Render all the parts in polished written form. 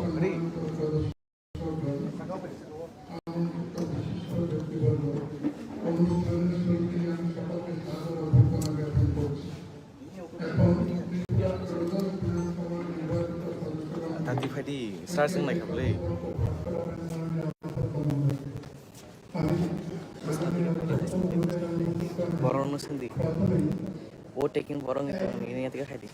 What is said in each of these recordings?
kri. Tadi Fadi, start sing like play. Borong nusundi. O taking borong itu ini yang tiga Fadi.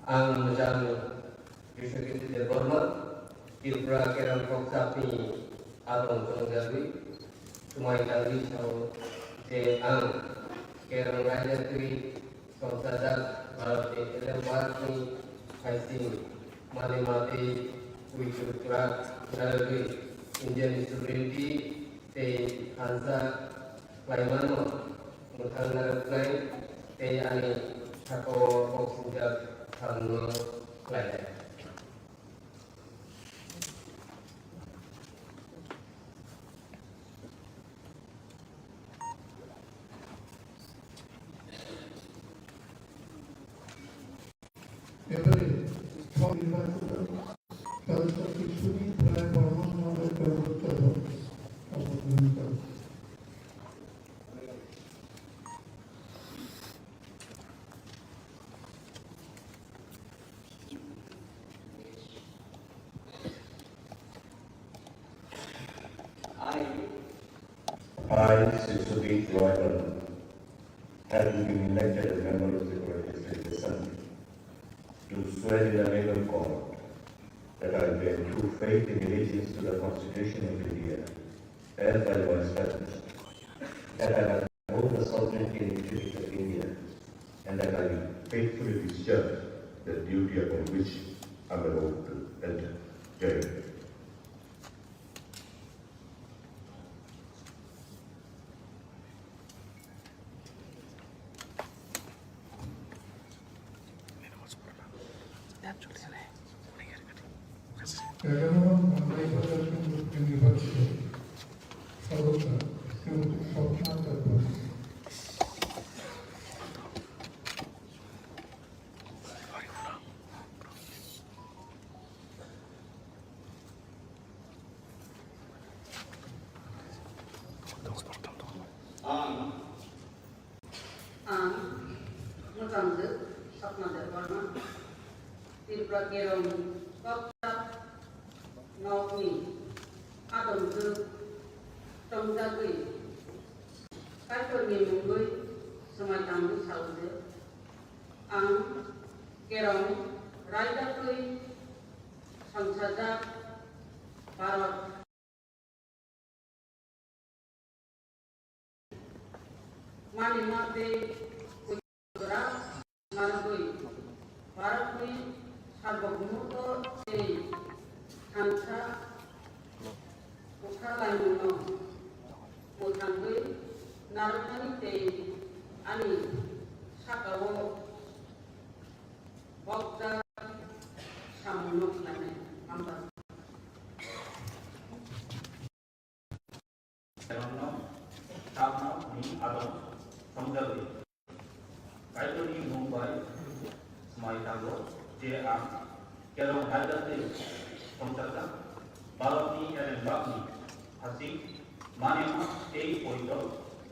Ang macam disebut terhormat Kipra kerang kok sapi atau tenggali semua kali sau se ang kerang raja tri sausadak barat lewat ni kaising mati mati kui surat dari Indian sovereignty te Hansa Laimano mutang narai te ani satu oksigen thành lại I, Sisubit Royal, having been elected a member of the Legislative Assembly, do swear in the name of God that I will bear true faith and allegiance to the Constitution of India, as by law established, that I will uphold the sovereignty and integrity of India, and that I will faithfully discharge the duty upon which I am about to enter. Jai. Mutamdı, sapmadı varma. Bir prakeron kapta nauni adamdı tongdagı kaitoni mungui sematamdu saude ang kerong raidakui sangsada Bharat mani mate gerak margoi Bharatni সার্বভৌমত্ব এই সাংসা উঠালাইনো মোথাঙ্গৈ নারদানি তেই আনি সাকাও বক্তা সামনক লানে আমরা Karena karena ini ada sambil kalau di Mumbai semai tahu dia kalau ada di sambil barat ni ada barat ni hasil mana mah tei pointo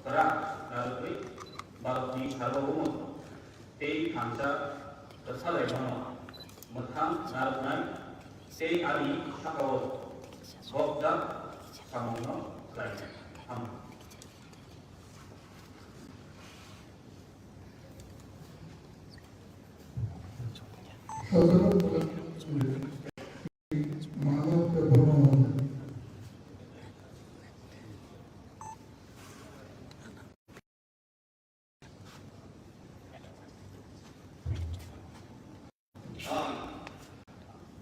kerak lalu barat ni kalau umum tei hamsa tersalai mana matang lalu tei ali sakau bokda samono lainnya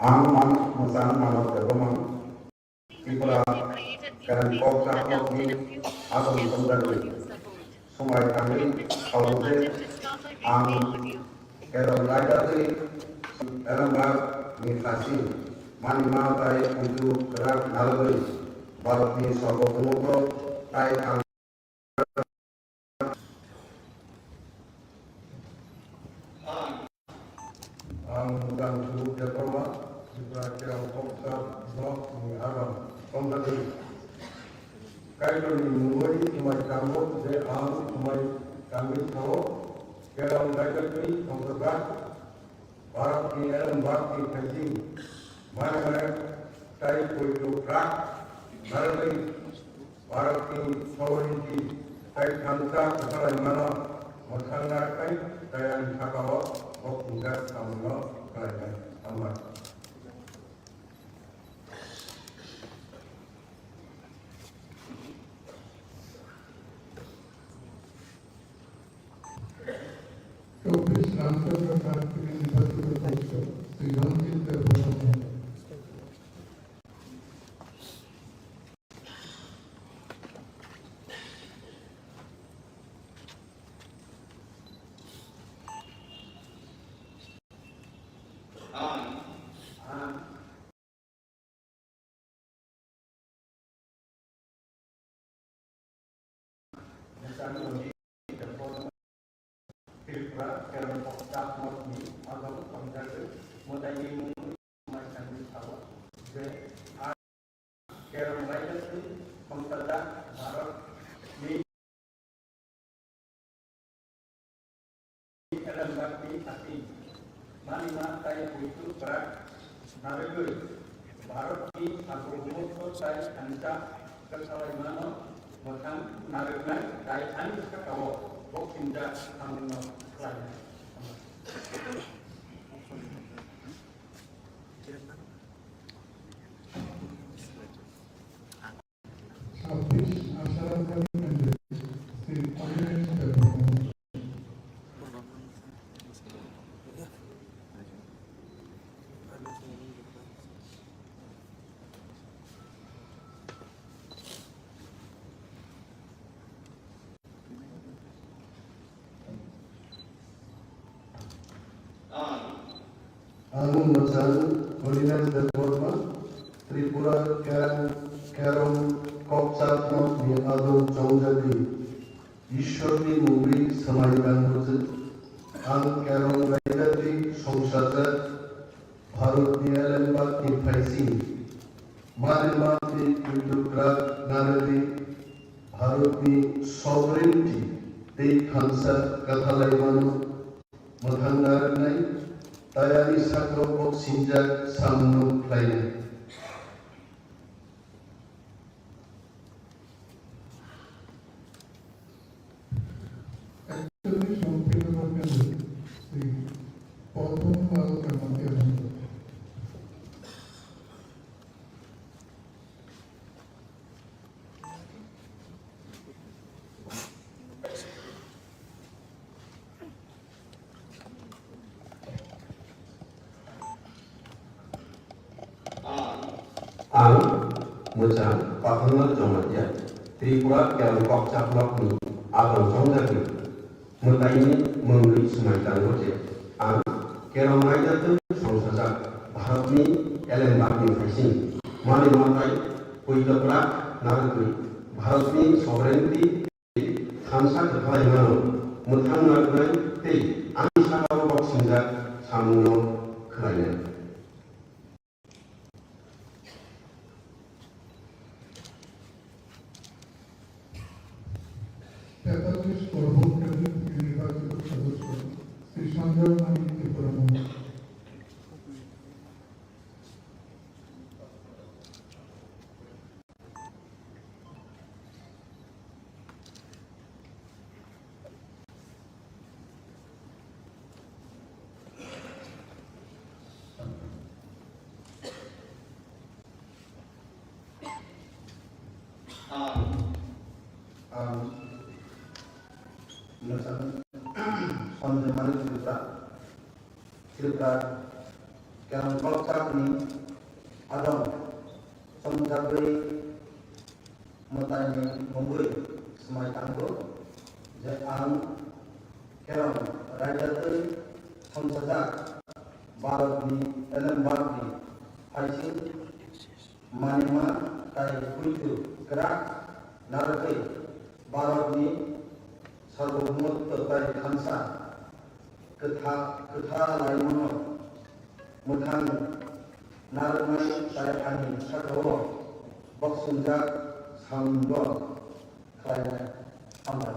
Ang manok masang manok terpemang, ikulah Kerang kok sapok ni atom semdagri. Sumai kami awuze ang kerang lagari elambar ni khasi mani matai untuk kerak nalgari barat ni sobo kumukro tai ang dan suruh diploma juga kerang kok sapok ni atom semdagri. Kailan ni mungoi sumai kamu de ang sumai kami tahu kerang lagari semdagri barat ni elambar ni khasi mana tai koito kerak nalgari barat ni sovereignty tai khansa kesalai mana makangar kai daya thakawa ok tinggal samno kai amat चौबीस सांसद प्रकार के निर्वाचित अध्यक्ष Shri Ramchandra Debbarma Agung Macan, Ordinance Development, Tripura Kerong Kopsatno ni Adung Chongjali, Ishwarni Mugri Samaiban Hujat, Ang Kerong Raidati Songsajat, Bharat ni Alembat ni Faising, Marimat ni Kudukrak Naradi, Bharat ni Sovereignty, Te Khansa Kathalaiman, Mathangar Nai, Tayari Sakropok Sinjak Samnu Lainnya. Actually, সম্পৃক্ত করবেন শ্রী পদ্মপাল কামাতে Ang Mujan Pakungal Jomatia Tripura Kerang Kok Caplok ni Adong Chongjali Mutai Mengli Sumaitan Roje Ang Kerang Raidatu Songsajat Bharat ni Elenbak ni Faising Mani Matai Koitoprak Naragri Bharat ni Sovereignty Khansa Kathalai Mano Muthang Naragri Te Ani Sakarobok Sinjak Samno Kelainnya. তেতাল্লিশ পর্বত কেন্দ্র থেকে নির্বাচিত সদস্য শ্রী সঞ্জয় মানিক Tripura Sony Mari Tripura Kerang Kok Sapok ni Adong Semdagri Mutani Mumbai Semai Tanggo Ang Kerong Rajatri Samsada Barabni Ellen Barabni Haisi Manima Tai Kuitu Gerak Narati Barabni Sarvamut Tai Khansa Ketha Laimono Mutang Narumai Tai Ani Sakawo Boksunjak Sambo Kaya Amat.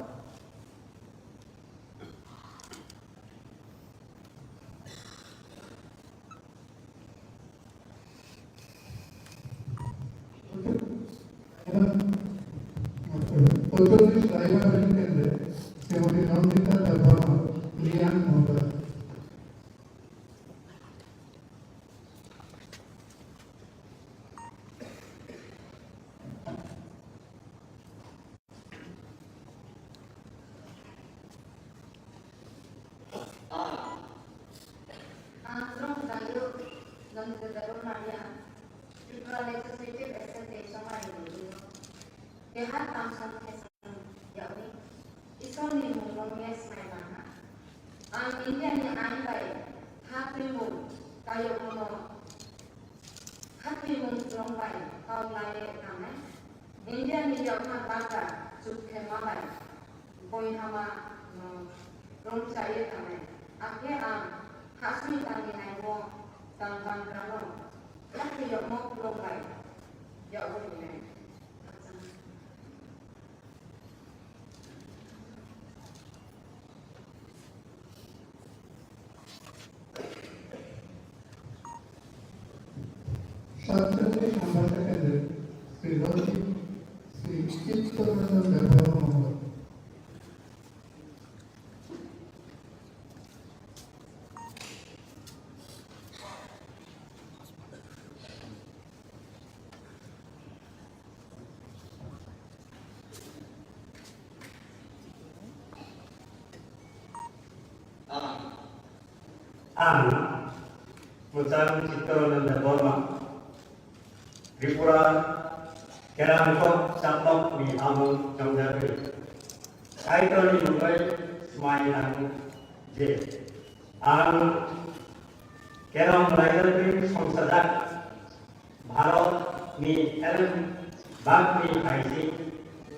Otoris Laila Berikende, Semoti Nandita Dharma, Lian Motor. Androng Dayu dan Gedaru Maria juga legislative presentation lain. Kehat tamsan kesan yawi ison ni mungong yes mai mana. India ni antai hati mung kayu mung hati mung strong bai kau lai kame. India ni jauh baka sukhe mabai boy hama rong cai kame. Akhir Hasmi kami naik mo tanggang kamu, lagi yang mau belum baik, jauh ini. Subsequently, number secondary, Sri Roti, Sri Chittaranjan Dharma Motor. Ang Mutang Chittaranjan Dharma Tripura Kerangkot Saplok Ni Amung Jongjabi Kaitoni Mumbai Semai Tanggo J Ang Kerong Rajatri Samsadak Bharat Ni Ellen Bagni Haisi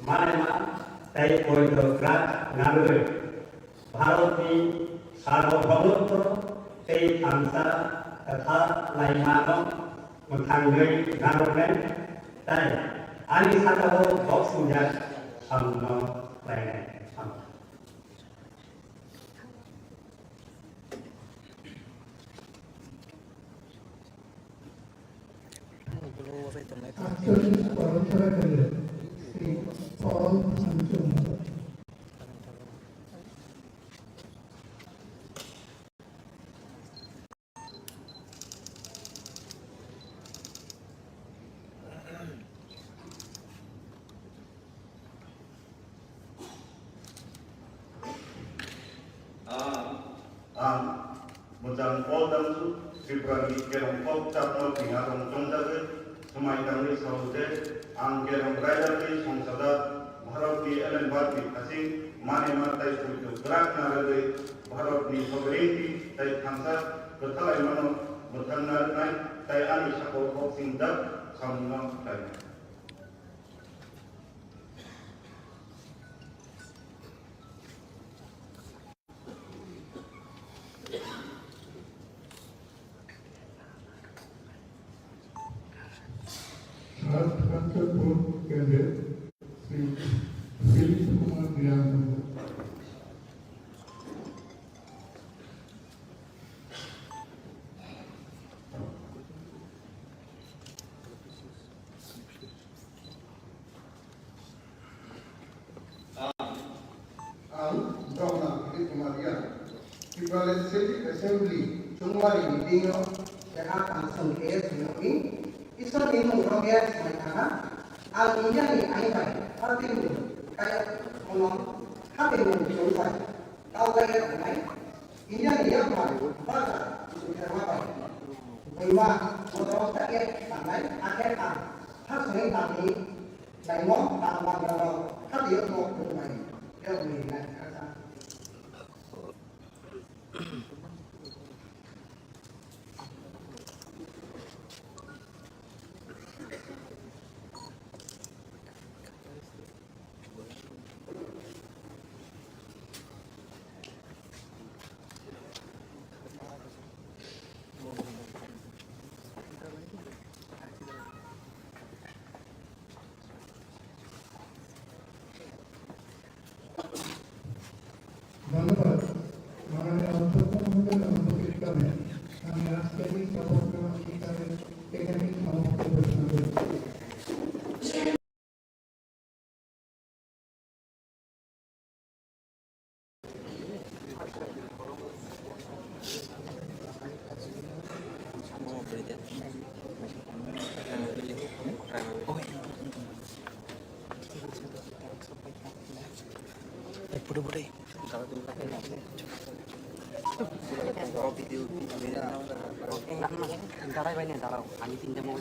Manema Tai Koido Grat Narwe Bharat Ni Sarvabhautro Tei Kamsa Tata Laimano Mutangui Naromen Tai Ani Sataho Boksunjak Samno Lainai Sam. Actually, Parampara Kale, Sri Paul Sancho Motor. Mujang Poldan Tripura ni Kerong Pop Chapno Pingarong Jongjabe Semai Tanggo Saude Ang Kerong Rajatri Samsada Bharat ni Ellen Barbi Kasing Manema Tai Kuitu Gerak Narade Bharat ni Sovereignty Tai Khansa Kethalai Mano Mutang Narnai Tai Ani Sako Boxing Dak Samno Tai. Kantorpur Kale, Sri Philip Kumar Lian Motor. Donna Philip Kumar Lian. Tripura Legislative Assembly Chungwari meeting Kehat tamsan kesan yawi ison ni mungong yes mai mana. India ni antai hati mung kayu mung hati mung strong bai kau lai kame. India ni yang baru baka sukhe mabai. Boy ma motor tak ye kamai akhir Hasmi kami đại ngõ tạo bằng đầu các yếu tố của mình theo mình này khác ra. धन्यवाद माननीय अध्यक्ष में हमें राष्ट्रीय सभा की Pura-pura video antara apa ini antara ani pinjam mau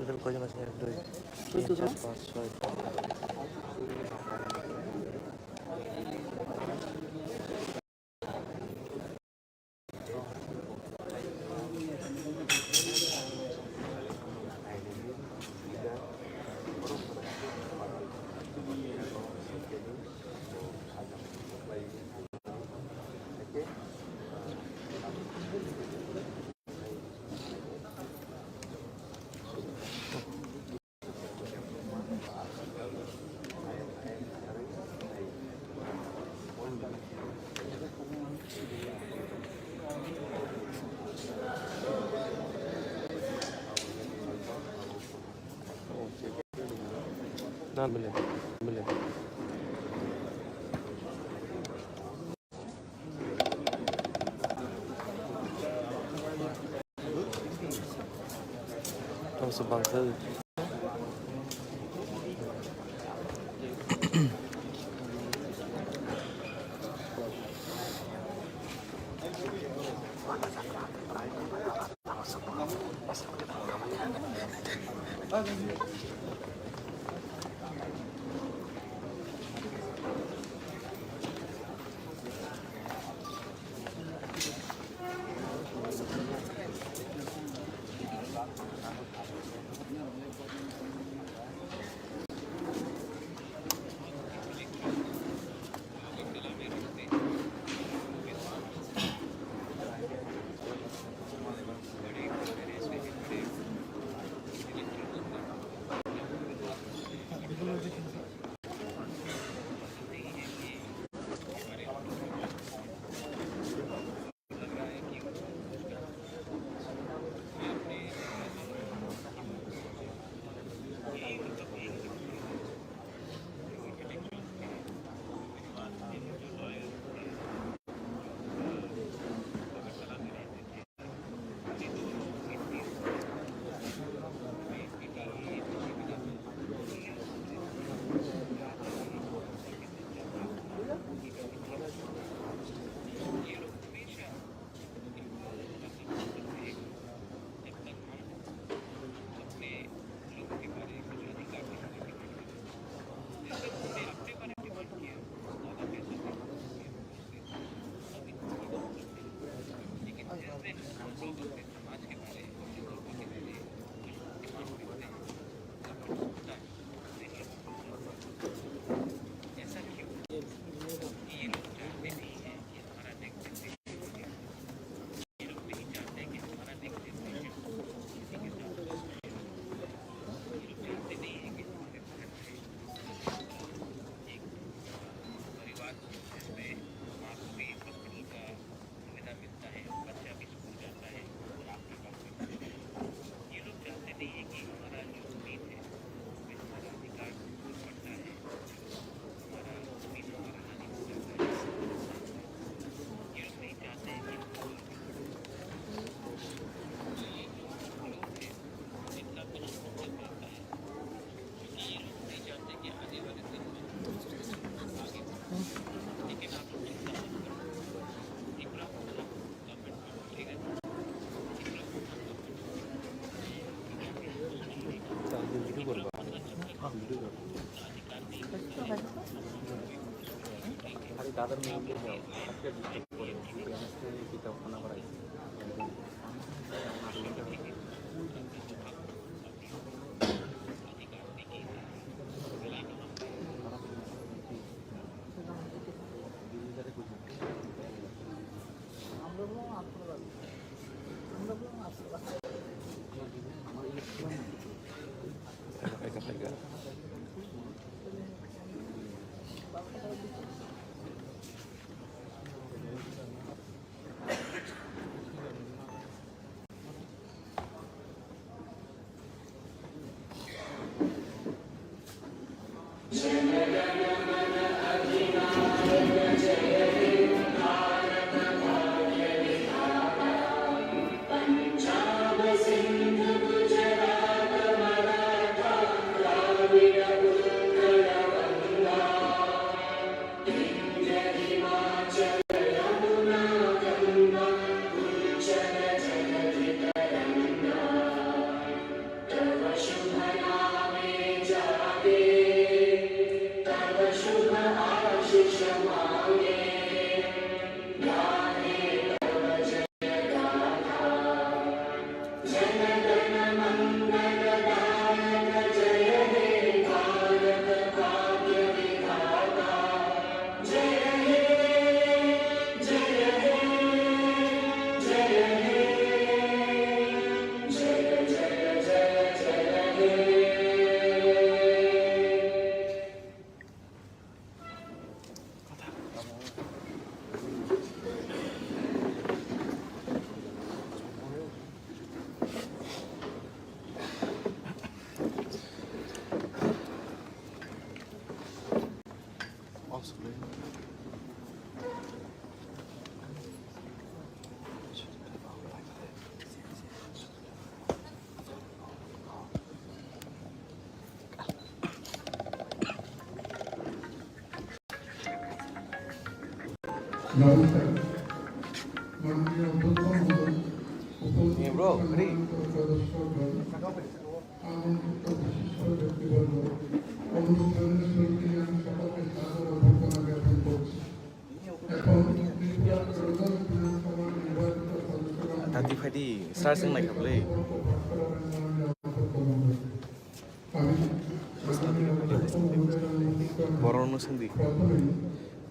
total kau masih ada 2, 4, 9 boleh. Trong sebangsa. তাদের main আজকে ডিস্ট্রিক্ট করে kita ওখানে করাই নমস্কার মাননীয় অধ্যক্ষ মহোদয় bro, ready? সদস্যগণ আমন্ত্রিত বিশিষ্ট ব্যক্তিবর্গ অনুষ্ঠানের শুরুতে আমি সকলকে সাদর অভ্যর্থনা জ্ঞাপন করছি। এখন ত্রিপুরা প্রধান বিধানসভার নির্বাচিত সদস্যগণ Tadi Fadi, start sing like a play. Borong no sindi.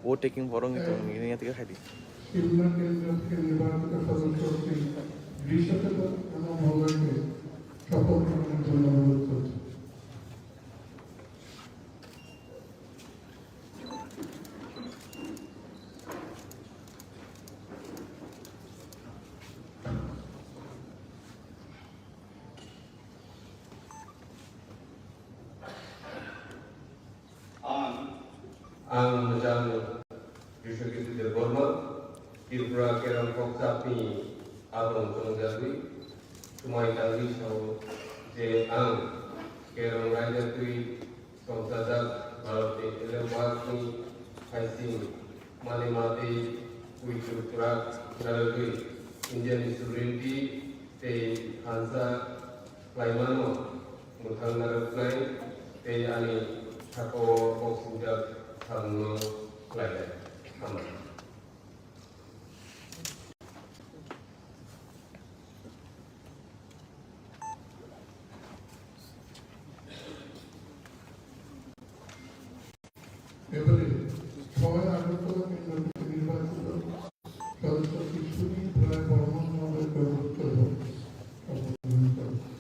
Vote taking borong itu, ini yang tiga hari. Shimla কেন্দ্র থেকে নির্বাচিত সদস্য শ্রী বিশ্বতত মহোদয়কে শপথ গ্রহণের জন্য অনুরোধ করছি। Ang Majang Yusukiti Del Burma, Tirpura Kerang Koksapi, Adong Chongjawi, Sumai Tangi So, Je Ang, Kerang Raja Tui, Songsadak, Baloti Elewati, Haisin, Malimati, Wikurturak, Naradui, Indian Sovereignty, Te Hansa, Laimano, Mutang Narapnai, Te Ani, Tako Koksujak, Tangno, Lainnya. Aman. এবারে 6 আগরতলা কেন্দ্র থেকে নির্বাচিত সদস্য বিশ্বজিৎ রায় বর্মন মহোদয়কে অনুরোধ করব শপথ গ্রহণ করতে।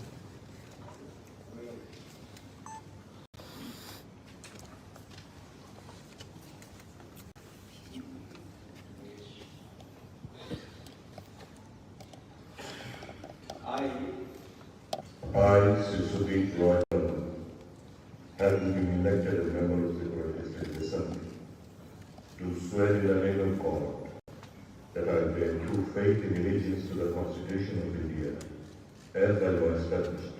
I, Sisubit Roy, having been elected as member of the Legislative Assembly, do swear in the name of God that I will bear true faith and allegiance to the Constitution of India, as by law established,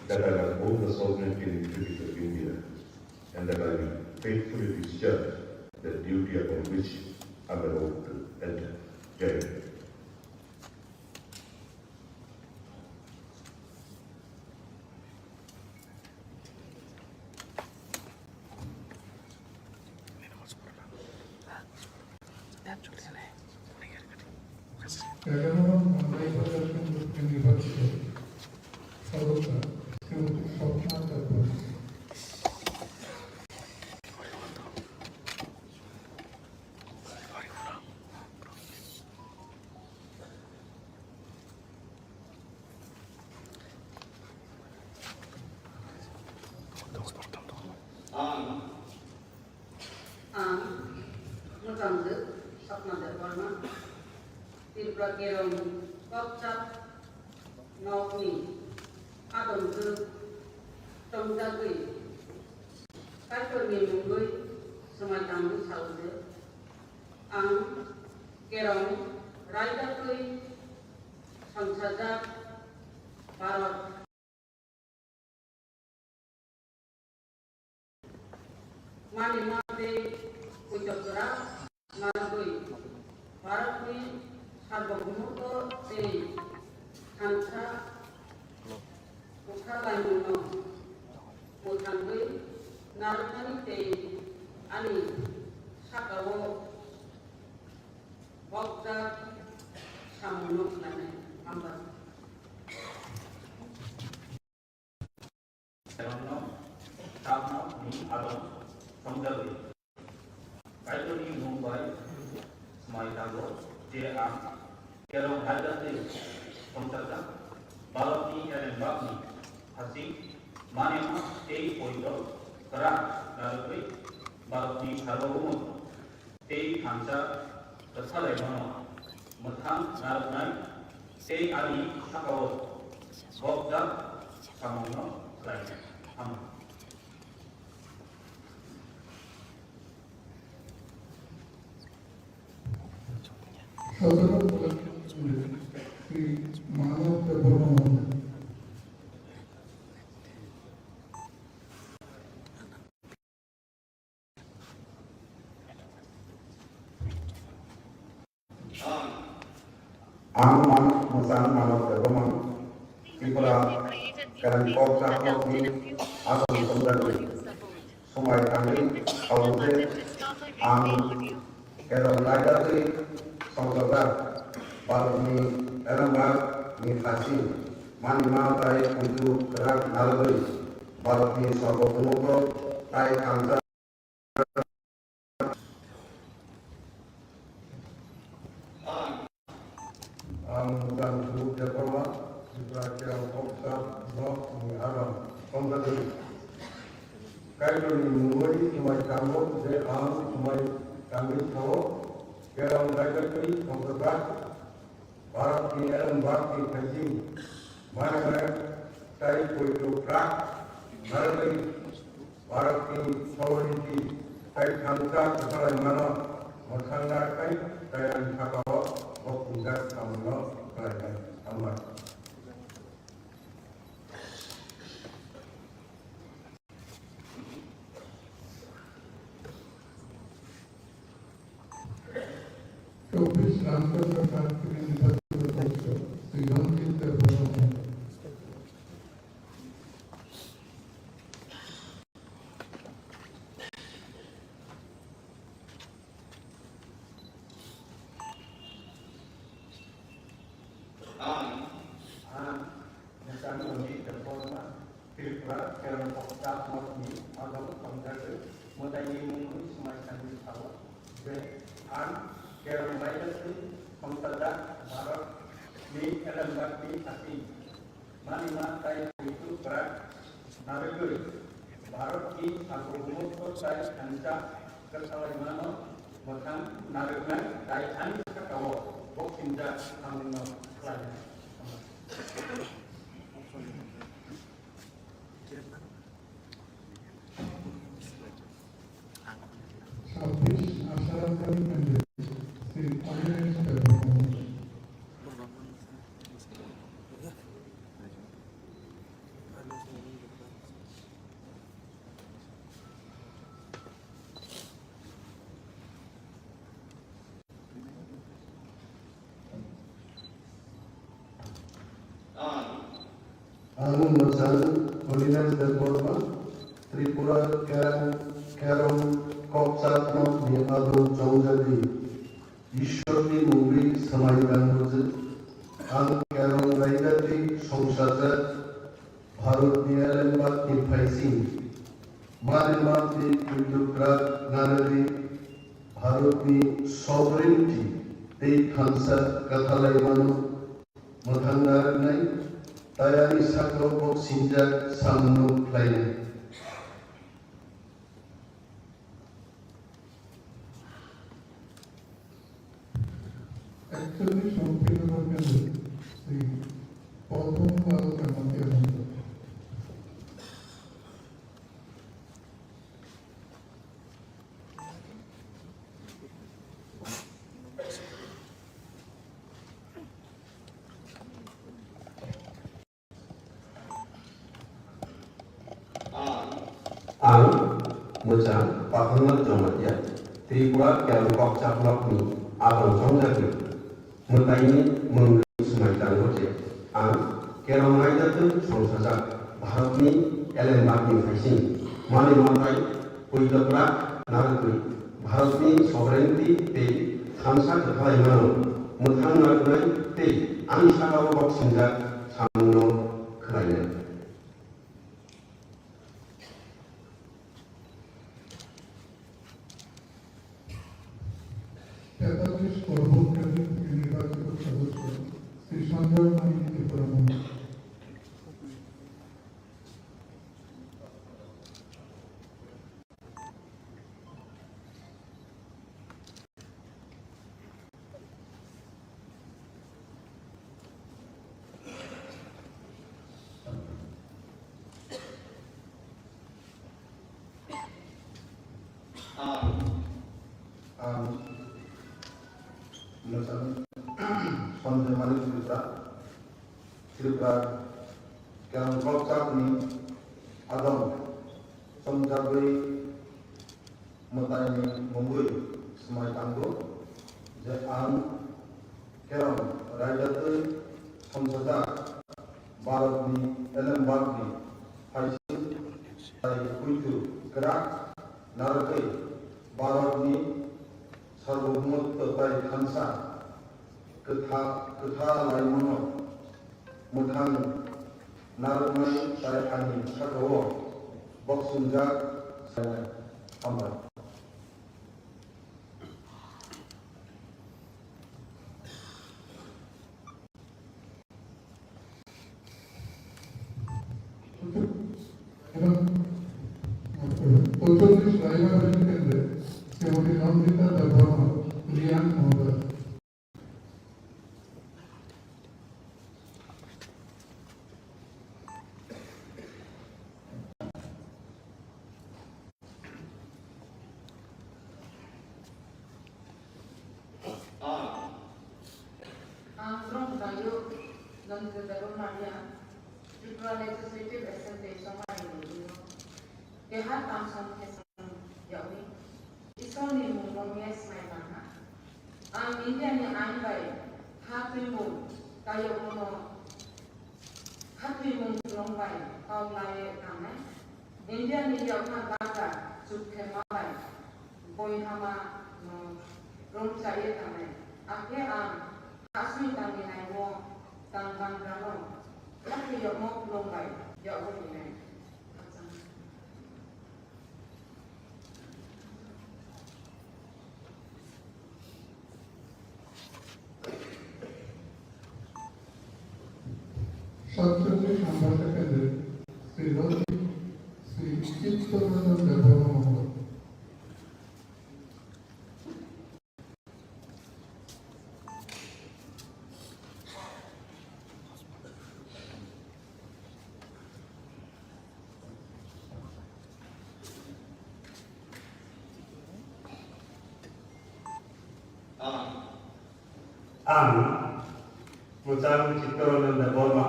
that I will uphold the sovereignty and integrity of India, and that I will faithfully discharge the duty upon which I am about to enter. Jai Hind. 11 মান্দাইবাজার কেন্দ্র থেকে নির্বাচিত সদস্য Shrimati Swapna Debbarman. Mutandı, Sapna Devarma, Tirpura Kerom, Kopcap, Nokni, Adamdı, Tomdagui, Kaitoni Mungui, Sumatandu Saude, Ang, Kerom, Raidakui, Samsajak, Barat, Manimate, Kuchokra, Naragui, Baratni, Sarvabhumuto, Te, Kansa, Ukhalaimuno, Mutangui, Naragani Te, Ani, Sakawo, Bokta, Samunok Lane, Ambar. Sabna ni Adam Samdari Kaitoni Mumbai Smai Tago J.A. Kerong Hadati Samsada Balapni and Bakni Hasi Manema Tei Poito Kara Narapri Balapni Harbarumu Tei Hansa Kasale Mano Mathan Narapnai Tei Ali Sakawo Bokda Samono Lainnya Amin. সাধারণ শ্রী মানব Debbarman. Ang Manok Musang Manok Devarman, Tripura Keran Kopcap Nokni Adom Samdagui, Sumai Tangi, Aude, Ang Keron Raidakui, Samsajak, Baratni, Elambar, Nifasi, Manima Tai Kuju Kerak Naragui, Baratni Sarvabhumuto, Tai Kansa, dan Guru Devarman, Tripura Keran Kopcap Nokni Adom Samdagui. Kaitoni Mungui, Sumai Tango, J.A. Sumai Tangi Sawo, Kerong Raidakui, Samsajak, Baratni Elambar, Nifasi, Manima Tai Kuju Kerak Naragui, Baratni Sawaniti, Tai Kansa, Kasalaimano, Makangarkai, Tai Ansakawa, Bokunda Samuno, Kalaikai, Amar. चौबीस रामचंद्र प्रसाद के निर्वाचित सदस्य Shri Ranjit Devvarman. Mutangi Devarman, Tripura Keran Kopcap Nokni Adom Samdagui, Mutangi Mungui Sumai Tangi Sawo, J.A. Kerong Raidakui, Samsajak, Baratni Elambar, Nifasi, Manima Tai Kuju Kerak Naragui, Baratni Sarvabhumuto, Tai Kansa Kasalaimano, Mathan Narapnai, Tai Ali Sakawo, Bokunda Samuno Lainnya. ছাব্বিশ আশারামকারী candidate Shri Animesh Debbarman. Ang Musang Holiness Devarman, Tripura Kerong Kopcap Nokni Adom Samdagui, ঈশ্বরী movie समायलांगोजों आं carrom रायजोनि संसार भारतनि एलेनबागनि फायसिं मारिमानि उद्योगफ्रा नानोरि भारतनि sovereignty दै थांसा कथालायमानो मोथांनारनाय तायानि साख्राव बक्सिंजा सामनो फ्लायनाय Actually, সম্পূর্ণ ভাবে এই প্রথম ভারতের মধ্যে आं मोजां पाखांना जमाया त्रिपुरा केरंकक चाप्लकनि आदम संजाखि मोतायनि मंगलि समायलांगोजे आं केरं रायजोनि संसार भारतनि एलेनबागनि फायसिं मानिमानबाय उद्योगफ्रा नानोरि भारतनि सॉवरेनिटी दै थांसा कथालायमानो मोथांनारनाय दै आंनि साख्राव बक्सिंजा सामनो खोलायनाय তেতাল্লিশ পরবর্তীকালীন থেকে নির্বাচিত সদস্য শ্রী সঞ্জয় মাইতি ত্রিপুরা মন্ত্রী Sonjay Malik Tripura Kerangkok Chapni Adam Songjagui Mutayni Mungui समायलांगो जे आं केरं रायजोनि संसार भारतनि एलेनबागनि फायसिं उद्योगफ्रा नानोरि भारतनि सार्वभौमत्व थांसा कथालायमानो मोथांनारनाय तायानि साख्राव बक्सिंजा हामबाय এবং 45 রায়বাড়ি কেন্দ্রে শ্রীমতী নন্দিতা দেববর্মা রিয়ান মহোদয় Tripura Legislative Assembly Somalia Kehat Tamson Kesang Yawi Isoni Mungong Yes Maitana Ang India ni Ainbai Hatrimung Kayomono Hatrimung Longbai Kau Laye Kamai India ni Yakhan Baka Sukhemai Boy Hama Rom Chaye Kamai Ake Ang Asmi Tangi Naimo Tanggang Rano Tapi yang mau lombai, yang mau ini. সাতচল্লিশ সংবাদ কেন্দ্রে শ্রী রথী শ্রী চিত্তরঞ্জন দেববর্মা মহোদয় आं मोजां चित्तरन्जन देबबर्मा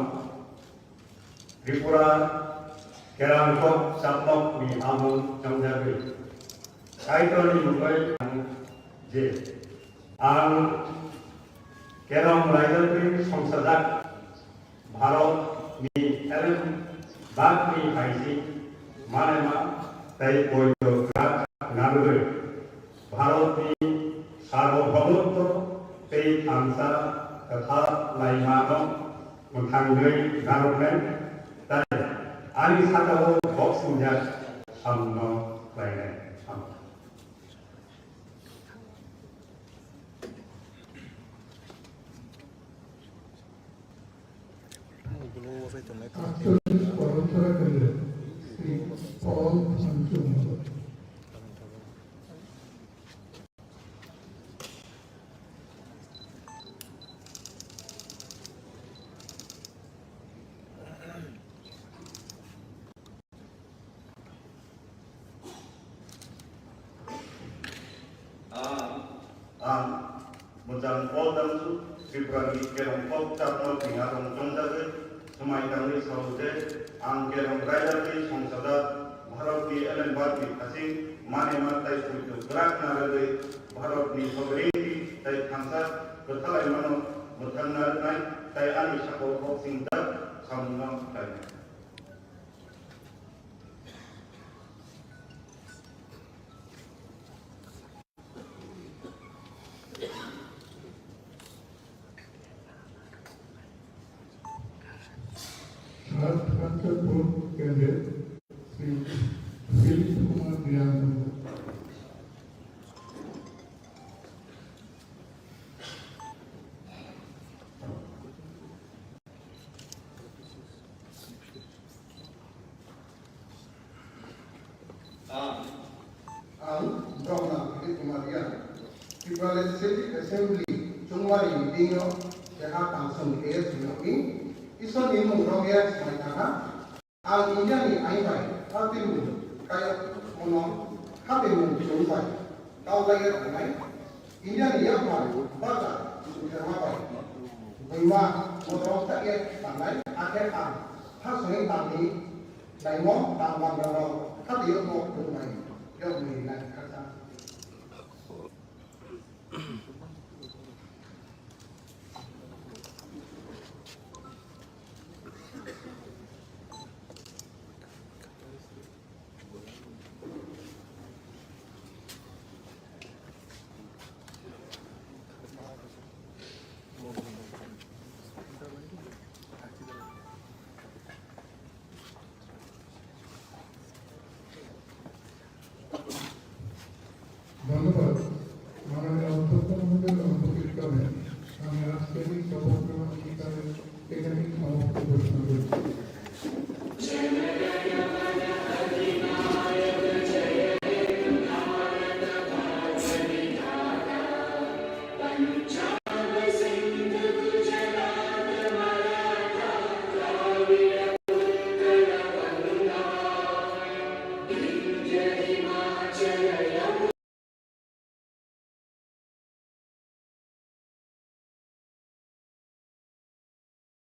त्रिपुरा केरंकक चाप्लकनि आमुं संजागि साहित्यनि मुङै जे आं carrom रायजोनि संसार भारतनि एलेनबागनि फायसिं मानिमा दै उद्योगफ्रा नानोरि भारतनि सार्वभौमत्व tei bangsa tetap laimano menghargai garukan dan ani satawo boxingnya samno lainnya sama. Aktualis Porontara Kerja Sri Paul Sanjung. Mujang Poldan Februari Kerong Pop Capno Pingarong Jongjaga Semai Kami Saudi Ang Kerong Rajaki Songsada Bharat Ni Ellen Bati Kasih Mane Matai Suju Gerak Narade Bharat Ni Sovereignty Tai Khansa Bertalai Mano Mutang Narai Tai Ani Sako Boxing Dab Samnam Tai Kantor Kerja Sri Philip Kumar Diananda. Dr. Philip Kumar Diananda. People Legislative Assembly Chungwari meeting Jahat Tangsung Air Sinopi. Ison ilmu rohnya semuanya, al India ni ayat hati mu kaya mono hati mu jumpai, kau lagi apa? India ni apa? Baca sudah apa? Bahwa motor tak ya pandai, akhir hal sering tadi, daimo tangwang dalam hati yo mo jumpai, yo melihat kata. ধন্যবাদ মাননীয় অধ্যক্ষ মহোদয় উপস্থিত করেন আমি আজকের এই সভা এখানে সমাপ্ত ঘোষণা করছি।